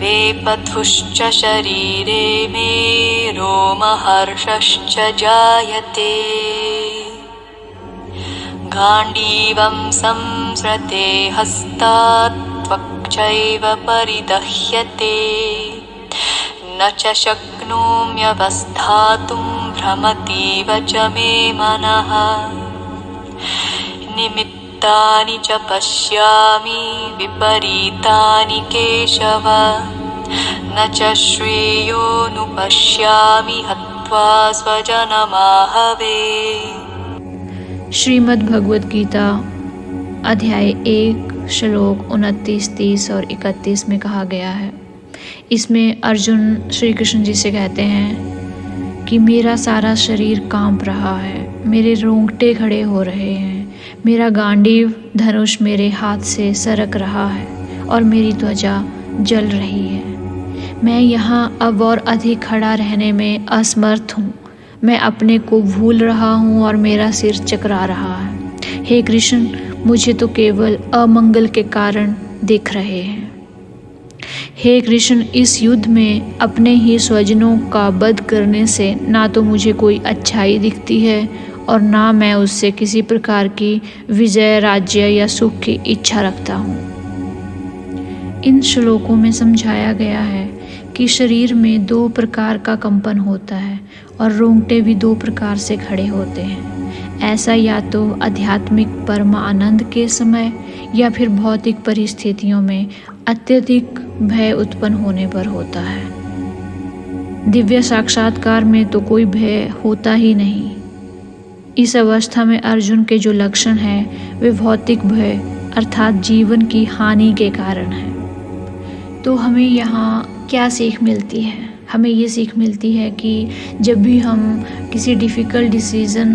वेपथुश्च शरीरे मे रोमहर्षश्च जायते गाण्डीवं संस्रते हस्तात् त्वक्चैव परिदह्यते न च शक्नोम्यवस्थातुं भ्रमतीव च मे मनः निमित्तानि च पश्यामि विपरीतानि केशव न च श्रेयोनुपश्यामि हत्वा स्वजनमाहवे। श्रीमद् भगवद गीता अध्याय 1 श्लोक 29, 30 और 31 में कहा गया है। इसमें अर्जुन श्री कृष्ण जी से कहते हैं कि मेरा सारा शरीर कांप रहा है, मेरे रोंगटे खड़े हो रहे हैं, मेरा गांडीव धनुष मेरे हाथ से सरक रहा है और मेरी त्वचा जल रही है। मैं यहाँ अब और अधिक खड़ा रहने में असमर्थ हूँ। मैं अपने को भूल रहा हूँ और मेरा सिर चकरा रहा है। हे कृष्ण, मुझे तो केवल अमंगल के कारण दिख रहे हैं। हे कृष्ण, इस युद्ध में अपने ही स्वजनों का वध करने से ना तो मुझे कोई अच्छाई दिखती है और ना मैं उससे किसी प्रकार की विजय, राज्य या सुख की इच्छा रखता हूँ। इन श्लोकों में समझाया गया है कि शरीर में 2 प्रकार का कंपन होता है और रोंगटे भी 2 प्रकार से खड़े होते हैं। ऐसा या तो आध्यात्मिक परम आनंद के समय या फिर भौतिक परिस्थितियों में अत्यधिक भय उत्पन्न होने पर होता है। दिव्य साक्षात्कार में तो कोई भय होता ही नहीं। इस अवस्था में अर्जुन के जो लक्षण हैं वे भौतिक भय अर्थात जीवन की हानि के कारण हैं। तो हमें यहाँ क्या सीख मिलती है? हमें ये सीख मिलती है कि जब भी हम किसी डिफ़िकल्ट डिसीज़न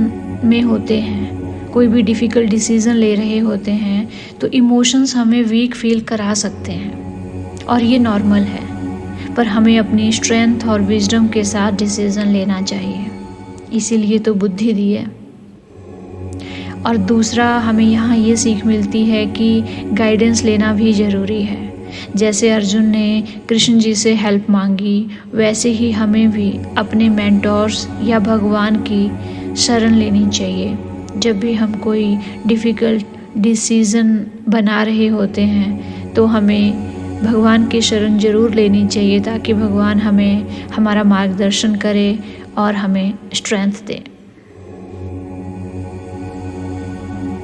में होते हैं, कोई भी डिफ़िकल्ट डिसीज़न ले रहे होते हैं, तो इमोशंस हमें वीक फील करा सकते हैं और ये नॉर्मल है। पर हमें अपनी स्ट्रेंथ और विजडम के साथ डिसीज़न लेना चाहिए, इसीलिए तो बुद्धि दी है। और दूसरा, हमें यहाँ ये सीख मिलती है कि गाइडेंस लेना भी ज़रूरी है। जैसे अर्जुन ने कृष्ण जी से हेल्प मांगी, वैसे ही हमें भी अपने मेंटोर्स या भगवान की शरण लेनी चाहिए। जब भी हम कोई डिफ़िकल्ट डिसीज़न बना रहे होते हैं तो हमें भगवान की शरण ज़रूर लेनी चाहिए, ताकि भगवान हमें हमारा मार्गदर्शन करे और हमें स्ट्रेंथ दे।